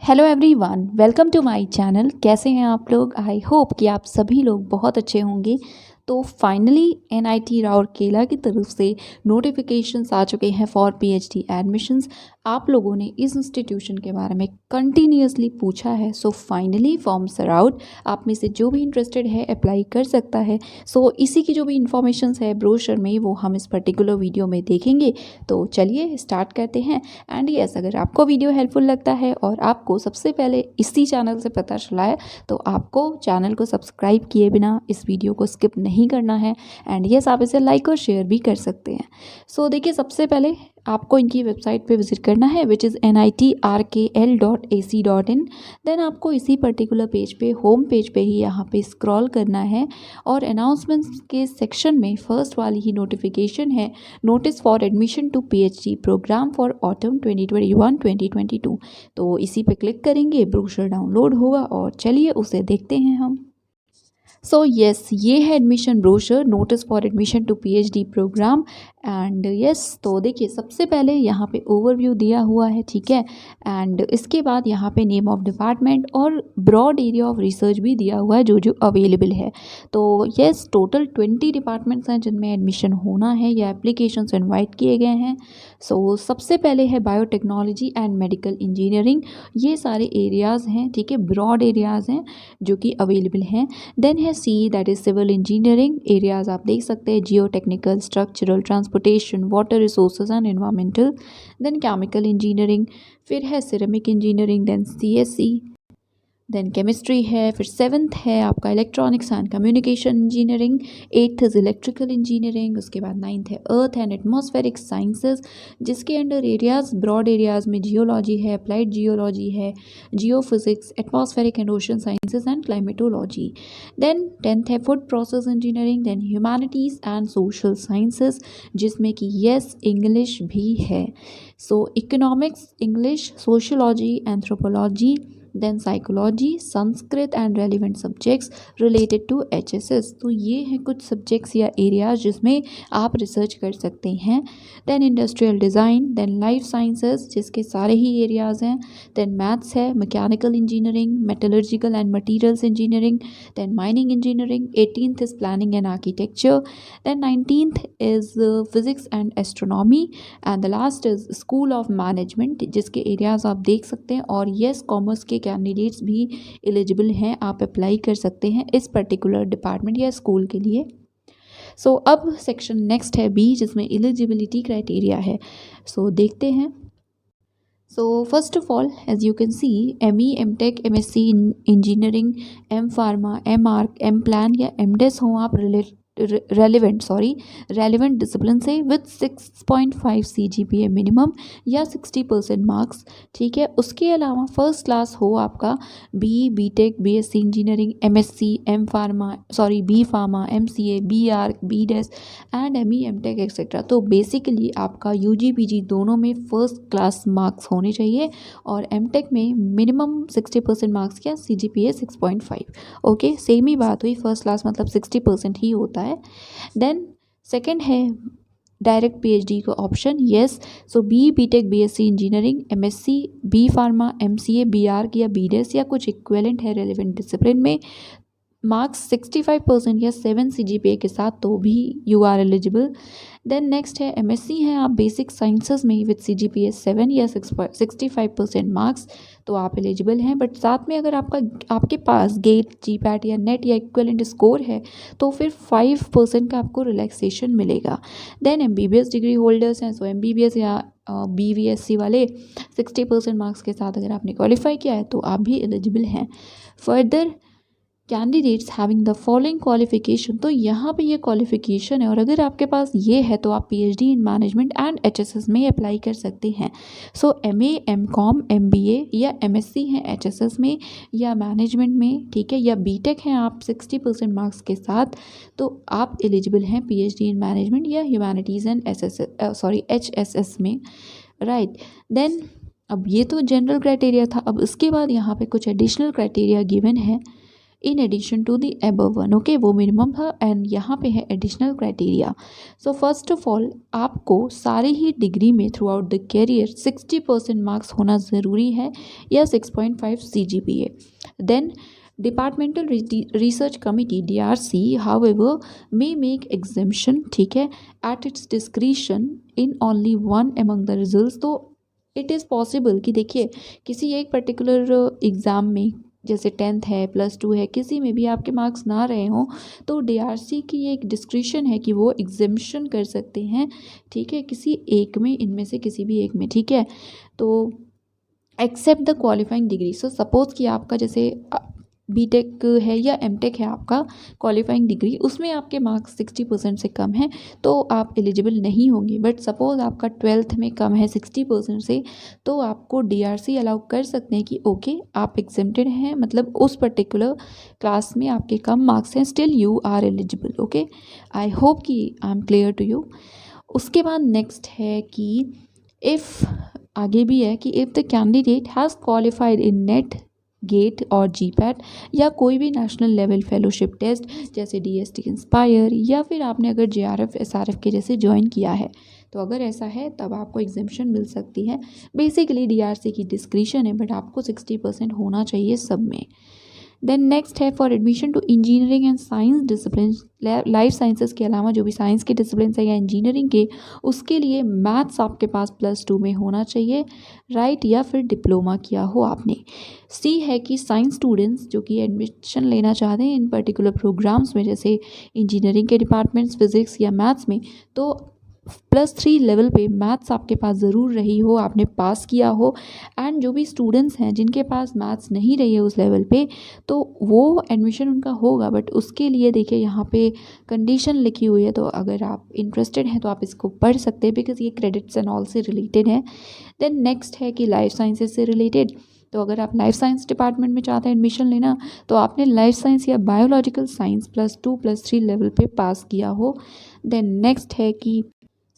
Hello everyone, welcome to my channel. कैसे हैं आप लोग? आई होप कि आप सभी लोग बहुत अच्छे होंगे। तो फाइनली एनआईटी राउरकेला की तरफ से नोटिफिकेशंस आ चुके हैं फॉर पीएचडी एडमिशन्स। आप लोगों ने इस इंस्टीट्यूशन के बारे में कंटिन्यूसली पूछा है, so finally forms are out. आप में से जो भी इंटरेस्टेड है अप्लाई कर सकता है। सो इसी की जो भी इंफॉर्मेशंस है ब्रोशर में, वो हम इस पर्टिकुलर वीडियो में देखेंगे। तो चलिए स्टार्ट करते हैं। एंड यस, अगर आपको वीडियो हेल्पफुल लगता है और आपको सबसे पहले इसी चैनल से पता चला है, तो आपको चैनल को सब्सक्राइब किए बिना इस वीडियो को स्किप नहीं करना है। एंड यस, आप इसे लाइक और शेयर भी कर सकते हैं। सो देखिए, सबसे पहले आपको इनकी वेबसाइट पे विजिट करना है, विच इज़ nitrkl.ac.in। देन आपको इसी पर्टिकुलर पेज पे, होम पेज पे ही यहाँ पे स्क्रॉल करना है और अनाउंसमेंट्स के सेक्शन में फर्स्ट वाली ही नोटिफिकेशन है, notice for admission to PhD program for autumn 2021-2022। तो इसी पे क्लिक करेंगे, ब्रोशर डाउनलोड होगा और चलिए उसे देखते हैं हम। सो यस, ये है admission brochure, notice for admission to PhD program. And yes, तो देखिए सबसे पहले यहाँ पे ओवरव्यू दिया हुआ है, ठीक है। एंड इसके बाद यहाँ पे नेम ऑफ डिपार्टमेंट और ब्रॉड एरिया ऑफ रिसर्च भी दिया हुआ है जो जो अवेलेबल है। तो यस, टोटल 20 डिपार्टमेंट्स हैं जिनमें एडमिशन होना है या एप्लीकेशंस इनवाइट किए गए हैं। सो सबसे पहले है बायोटेक्नोलॉजी एंड मेडिकल इंजीनियरिंग। ये सारे एरियाज़ हैं, ठीक है, ब्रॉड एरियाज़ हैं जो कि अवेलेबल हैं। देन है C, that is civil engineering. Areas आप देख सकते हैं, geotechnical, structural, transportation, water resources and environmental. Then chemical engineering, फिर है ceramic engineering, then CSC, then chemistry है, फिर सेवन्थ है आपका electronics and communication engineering, eighth is electrical engineering, उसके बाद नाइन्थ है अर्थ एंड एटमॉस्फेरिक साइंसेज, जिसके अंडर एरियाज़, ब्रॉड एरियाज़ में जियोलॉजी है, अप्लाइड जियोलॉजी है, geophysics, atmospheric and ocean sciences and climatology. Then tenth है food process engineering, then humanities and social sciences, जिसमें कि यस इंग्लिश भी है। So economics, English, sociology, anthropology, then psychology, Sanskrit and relevant subjects related to HSS. तो ये हैं कुछ subjects या एरियाज जिसमें आप रिसर्च कर सकते हैं। Then industrial design, then life sciences, जिसके सारे ही एरियाज़ हैं। देन मैथ्स है, mechanical engineering, metallurgical and materials engineering, then mining engineering. 18th is planning and architecture, then 19th is physics and astronomy, and the last is school of management, जिसके areas आप देख सकते हैं। और yes, commerce के candidates भी eligible हैं, आप अप्लाई कर सकते हैं इस पर्टिकुलर डिपार्टमेंट या स्कूल के लिए। सो अब सेक्शन नेक्स्ट है बी, जिसमें एलिजिबिलिटी क्राइटेरिया है। सो देखते हैं। So first of all, as you can see, ME, MTech, MSc engineering, M pharma, M arch, M plan या एमडेस हो आप रेलिवेंट डिसिप्लिन से विद 6.5 CGPA मिनिमम या 60% मार्क्स, ठीक है। उसके अलावा फर्स्ट क्लास हो आपका BTech, BSc engineering, MSc, B pharma, MCA, B arch, BDes and ME, MTech etcetera. तो बेसिकली आपका यूजी पीजी दोनों में फर्स्ट क्लास मार्क्स होने चाहिए और एमटेक में मिनिमम 60% मार्क्स या CGPA 6.5। ओके, सेम ही बात हुई, फर्स्ट क्लास मतलब 60% ही होता है। देन सेकंड है डायरेक्ट पीएचडी का option, yes. So BTech, BSc engineering, MSc, B pharma, MCA, B arch या बीडेस या कुछ इक्विवेलेंट है रेलेवेंट डिसिप्लिन में, मार्क्स 65% या 7 CGPA के साथ, तो भी you are eligible. Then next है एमएससी है आप बेसिक साइंसेज में विद CGPA 7 या 65% मार्क्स, तो आप एलिजिबल हैं। बट साथ में अगर आपके पास गेट, जीपैट या नेट या इक्विवेलेंट स्कोर है तो फिर 5% का आपको रिलैक्सेशन मिलेगा। देन एमबीबीएस डिग्री होल्डर्स हैं, सो एमबीबीएस या BVSC वाले 60% मार्क्स के साथ अगर आपने क्वालिफाई किया है तो आप भी एलिजिबल हैं। Further, candidates having the following qualification, तो यहाँ पे ये क्वालिफिकेशन है और अगर आपके पास ये है तो आप PhD in management and HSS में अप्लाई कर सकते हैं। सो एमए, एमकॉम, एमबीए या एमएससी हैं एचएसएस में या मैनेजमेंट में, ठीक है, या बीटेक हैं आप 60% मार्क्स के साथ, तो आप एलिजिबल हैं पीएचडी इन मैनेजमेंट या ह्यूमैनिटीज़ एंड HSS में, राइट। देन अब ये तो जनरल क्राइटेरिया था। अब इसके बाद यहाँ पे कुछ एडिशनल क्राइटेरिया गिवन है, in addition to the above one. Okay, वो मिनिमम था एंड यहाँ पे है additional criteria. So first of all आपको सारे ही डिग्री में throughout the career 60% marks होना ज़रूरी है या 6.5 CGPA। Then departmental research committee DRC however may make exemption, ठीक है, at its discretion in only one among the results। तो इट इज़ पॉसिबल कि देखिए किसी एक पर्टिकुलर एग्ज़ाम में जैसे 10th है, +2 है, किसी में भी आपके मार्क्स ना रहे हों तो DRC की ये एक डिस्क्रिशन है कि वो एग्जेम्पशन कर सकते हैं, ठीक है, किसी एक में, इनमें से किसी भी एक में, ठीक है। तो except the qualifying degree. So suppose कि आपका जैसे BTech है या MTech है आपका क्वालिफाइंग डिग्री, उसमें आपके मार्क्स 60% से कम हैं तो आप एलिजिबल नहीं होंगे। बट सपोज़ आपका 12th में कम है 60% से, तो आपको DRC अलाउ कर सकते हैं कि ओके आप एग्जेम्प्टेड हैं, मतलब उस पर्टिकुलर क्लास में आपके कम मार्क्स हैं, still you are eligible. Okay, I hope कि I am clear to you. उसके बाद नेक्स्ट है कि इफ़, आगे भी है कि if the candidate has qualified in NET, GATE और GPAT या कोई भी नेशनल लेवल फेलोशिप टेस्ट जैसे DST इंस्पायर, या फिर आपने अगर JRF SRF के जैसे ज्वाइन किया है, तो अगर ऐसा है तब आपको एग्जेम्पशन मिल सकती है। बेसिकली DRC की डिस्क्रिशन है बट आपको 60% होना चाहिए सब में। देन नेक्स्ट है for admission to engineering and science discipline, life sciences के अलावा जो भी साइंस के डिसिप्लिन है या इंजीनियरिंग के, उसके लिए मैथ्स आपके पास +2 में होना चाहिए, राइट, या फिर डिप्लोमा किया हो आपने। सी है कि साइंस स्टूडेंट्स जो कि एडमिशन लेना चाहते हैं इन पर्टिकुलर प्रोग्राम्स में जैसे इंजीनियरिंग के डिपार्टमेंट्स, फिजिक्स या मैथ्स में, तो +3 लेवल पे मैथ्स आपके पास ज़रूर रही हो, आपने पास किया हो। एंड जो भी स्टूडेंट्स हैं जिनके पास मैथ्स नहीं रही है उस लेवल पे, तो वो एडमिशन उनका होगा, बट उसके लिए देखिए यहाँ पे कंडीशन लिखी हुई है, तो अगर आप इंटरेस्टेड हैं तो आप इसको पढ़ सकते हैं बिकॉज ये क्रेडिट्स एंड ऑल से रिलेटेड है। देन नेक्स्ट है कि लाइफ साइंसेज से रिलेटेड, तो अगर आप लाइफ साइंस डिपार्टमेंट में चाहते हैं एडमिशन लेना तो आपने लाइफ साइंस या बायोलॉजिकल साइंस +2 +3 लेवल पे पास किया हो। देन नेक्स्ट है कि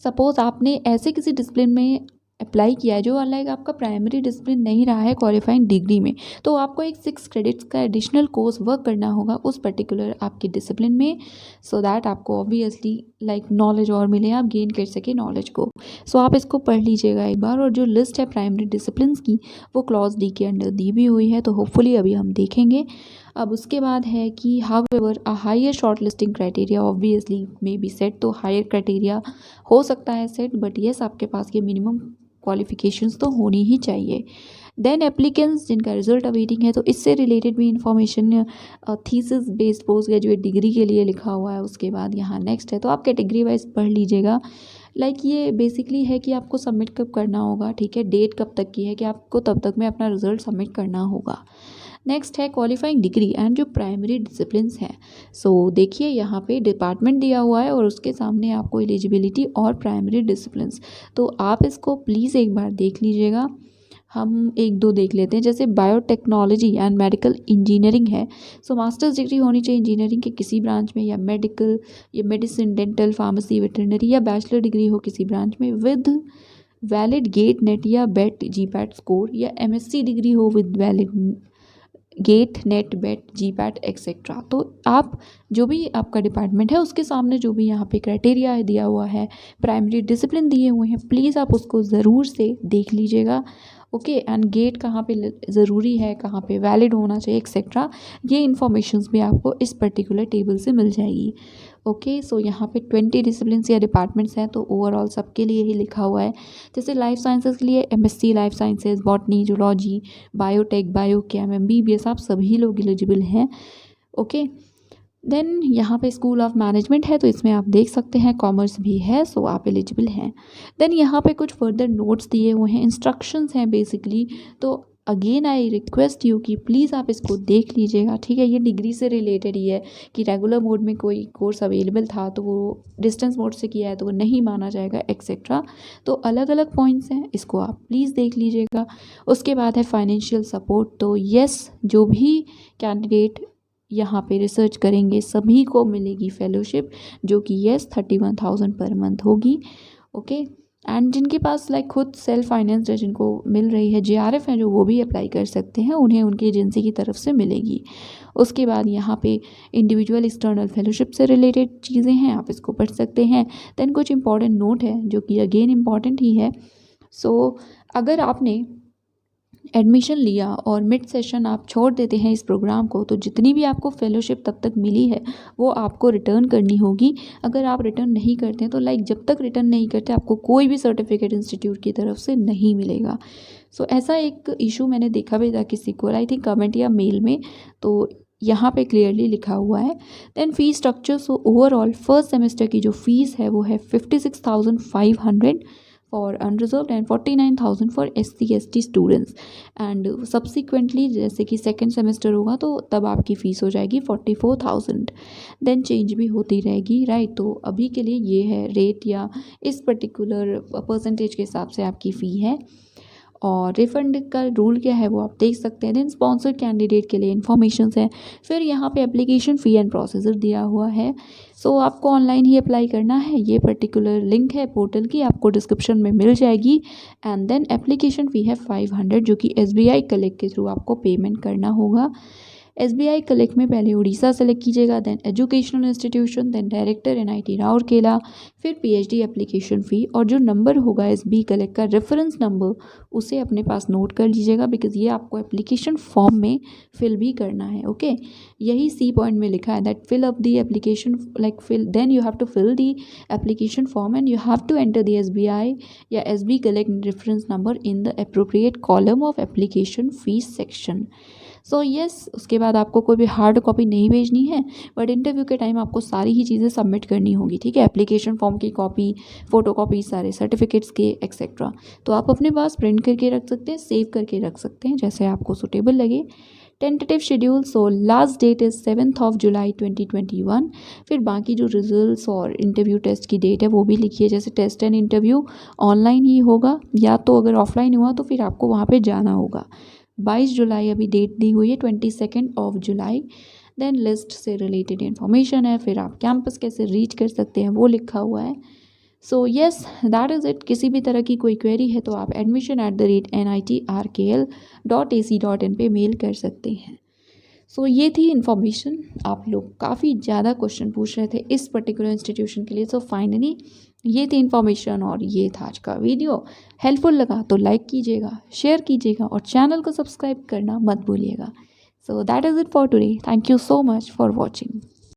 सपोज़ आपने ऐसे किसी डिसिप्लिन में अप्लाई किया है जो अलग आपका प्राइमरी डिसिप्लिन नहीं रहा है क्वालिफाइंग डिग्री में, तो आपको एक 6 क्रेडिट्स का एडिशनल कोर्स वर्क करना होगा उस पर्टिकुलर आपके डिसिप्लिन में, सो दैट आपको ऑब्वियसली लाइक नॉलेज और मिले, आप गेन कर सके नॉलेज को। सो आप इसको पढ़ लीजिएगा एक बार, और जो लिस्ट है प्राइमरी डिसिप्लिन की वो क्लॉज D के अंडर दी भी हुई है, तो होपफुली अभी हम देखेंगे। अब उसके बाद है कि however a higher shortlisting criteria obviously may be set, तो हायर क्राइटेरिया हो सकता है सेट, बट येस आपके पास ये मिनिमम क्वालिफिकेशंस तो होनी ही चाहिए। देन एप्लीकेंट्स जिनका रिजल्ट अवेटिंग है, तो इससे रिलेटेड भी information thesis based post graduate degree के लिए लिखा हुआ है। उसके बाद यहाँ नेक्स्ट है, तो आप कैटेगरी वाइज पढ़ लीजिएगा। लाइक ये बेसिकली है कि आपको सबमिट कब करना होगा, ठीक है, डेट कब तक की है कि आपको तब तक में अपना रिजल्ट सबमिट करना होगा। नेक्स्ट है क्वालिफाइंग डिग्री एंड जो प्राइमरी डिसिप्लिन्स हैं। सो देखिए यहाँ पे डिपार्टमेंट दिया हुआ है और उसके सामने आपको एलिजिबिलिटी और प्राइमरी डिसिप्लिन्स, तो आप इसको प्लीज़ एक बार देख लीजिएगा। हम एक दो देख लेते हैं, जैसे बायोटेक्नोलॉजी एंड मेडिकल इंजीनियरिंग है, सो मास्टर्स डिग्री होनी चाहिए इंजीनियरिंग के किसी ब्रांच में, या मेडिकल या मेडिसिन, डेंटल, फार्मेसी, वेटरनरी, या बैचलर डिग्री हो किसी ब्रांच में विद वैलिड गेट नेट या बेट GPAT स्कोर, या MSc डिग्री हो with valid GATE NET BET GPAT etcetera. तो आप जो भी आपका डिपार्टमेंट है उसके सामने जो भी यहाँ पे क्राइटेरिया है दिया हुआ है, प्राइमरी डिसिप्लिन दिए हुए हैं, प्लीज़ आप उसको ज़रूर से देख लीजिएगा। ओके, एंड गेट कहाँ पे ज़रूरी है, कहाँ पे वैलिड होना चाहिए एक्सेट्रा, ये इन्फॉर्मेशंस भी आपको इस पर्टिकुलर टेबल से मिल जाएगी। ओके, सो यहाँ पे 20 डिसिप्लिन्स या डिपार्टमेंट्स हैं, तो ओवरऑल सबके लिए ही लिखा हुआ है। जैसे लाइफ साइंसेस के लिए MSc life sciences, botany, zoology, biotech, biochem, MBBS, आप सभी लोग एलिजिबल हैं। ओके, देन यहाँ पे स्कूल ऑफ मैनेजमेंट है, तो इसमें आप देख सकते हैं कॉमर्स भी है, सो आप एलिजिबल हैं। देन यहाँ पे कुछ फर्दर नोट्स दिए हुए हैं, इंस्ट्रक्शंस हैं बेसिकली, तो अगेन आई रिक्वेस्ट यू कि प्लीज़ आप इसको देख लीजिएगा, ठीक है। ये डिग्री से रिलेटेड ही है कि रेगुलर मोड में कोई कोर्स अवेलेबल था तो वो डिस्टेंस मोड से किया है तो वो नहीं माना जाएगा एक्सेट्रा, तो अलग अलग पॉइंट्स हैं, इसको आप प्लीज़ देख लीजिएगा। उसके बाद है फाइनेंशियल सपोर्ट, तो येस जो भी कैंडिडेट यहाँ पे रिसर्च करेंगे सभी को मिलेगी फेलोशिप, जो कि येस 31,000 पर मंथ होगी। ओके, एंड जिनके पास लाइक खुद सेल्फ फाइनेंस है, जिनको मिल रही है, JRF है जो, वो भी अप्लाई कर सकते हैं, उन्हें उनकी एजेंसी की तरफ से मिलेगी। उसके बाद यहाँ पे इंडिविजुअल एक्सटर्नल फेलोशिप से रिलेटेड चीज़ें हैं, आप इसको पढ़ सकते हैं। देन कुछ इंपॉर्टेंट नोट है जो कि अगेन इम्पॉर्टेंट ही है। सो अगर आपने एडमिशन लिया और मिड सेशन आप छोड़ देते हैं इस प्रोग्राम को, तो जितनी भी आपको फेलोशिप तब तक मिली है वो आपको रिटर्न करनी होगी। अगर आप रिटर्न नहीं करते हैं तो लाइक जब तक रिटर्न नहीं करते आपको कोई भी सर्टिफिकेट इंस्टीट्यूट की तरफ से नहीं मिलेगा। सो ऐसा एक इशू मैंने देखा भी था किसी को, आई थिंक कमेंट या मेल में, तो यहाँ पे क्लियरली लिखा हुआ है। Then fee structure, so overall first semester की जो फीस है वो है 56,500 for unreserved and 49,000 for SC/ST students. And subsequently जैसे कि सेकेंड सेमेस्टर होगा तो तब आपकी फ़ीस हो जाएगी 44,000। देन चेंज भी होती रहेगी, राइट। तो अभी के लिए ये है रेट या इस पर्टिकुलर परसेंटेज के हिसाब से आपकी फ़ी है। और रिफंड का रूल क्या है वो आप देख सकते हैं। देन स्पॉन्सर्ड कैंडिडेट के लिए इन्फॉर्मेशन है। फिर यहाँ पे एप्लीकेशन फ़ी एंड प्रोसीजर दिया हुआ है। सो आपको ऑनलाइन ही अप्लाई करना है। ये पर्टिकुलर लिंक है पोर्टल की, आपको डिस्क्रिप्शन में मिल जाएगी। एंड देन एप्लीकेशन फ़ी है 500 जो कि SBI कलेक्ट के थ्रू आपको पेमेंट करना होगा। SBI कलेक्ट में पहले उड़ीसा सेलेक्ट कीजिएगा, then educational institution, then director NIT Rourkela, फिर PhD एप्लीकेशन फ़ी। और जो नंबर होगा SBI कलेक्ट का रेफरेंस नंबर, उसे अपने पास नोट कर लीजिएगा, बिकॉज ये आपको एप्लीकेशन फॉर्म में फिल भी करना है। ओके, यही C पॉइंट में लिखा है that fill up the application, like fill, then you have to fill the application form and you have to enter the SBI या SB कलेक्ट reference number in the appropriate column of application fees section. So yes, उसके बाद आपको कोई भी hard copy नहीं भेजनी है, बट इंटरव्यू के टाइम आपको सारी ही चीज़ें सबमिट करनी होगी, ठीक है। एप्लीकेशन फॉर्म की कॉपी, फ़ोटो कॉपी, सारे सर्टिफिकेट्स के एक्सेट्रा। तो आप अपने पास प्रिंट करके रख सकते हैं, सेव करके रख सकते हैं, जैसे आपको सुटेबल लगे। Tentative schedule, so last that is 7 जुलाई 2021। फिर बाकी जो रिजल्ट्स और इंटरव्यू टेस्ट की डेट है वो भी लिखिए, जैसे टेस्ट एंड इंटरव्यू ऑनलाइन ही होगा, या तो अगर ऑफलाइन हुआ तो फिर आपको वहाँ पे जाना होगा। 22 जुलाई अभी डेट दी हुई है, 22 जुलाई। देन लिस्ट से रिलेटेड इन्फॉर्मेशन है, फिर आप कैंपस कैसे रीच कर सकते हैं वो लिखा हुआ है। So yes, that is it. किसी भी तरह की कोई क्वेरी है तो आप admission@nitrkl.ac.in पे मेल कर सकते हैं। सो ये थी इन्फॉर्मेशन। आप लोग काफ़ी ज़्यादा क्वेश्चन पूछ रहे थे इस पर्टिकुलर इंस्टीट्यूशन के लिए। सो फाइनली ये थी इन्फॉर्मेशन और ये था आज का वीडियो। हेल्पफुल लगा तो लाइक कीजिएगा, शेयर कीजिएगा और चैनल को सब्सक्राइब करना मत भूलिएगा। So that is it for today. Thank you so much for watching.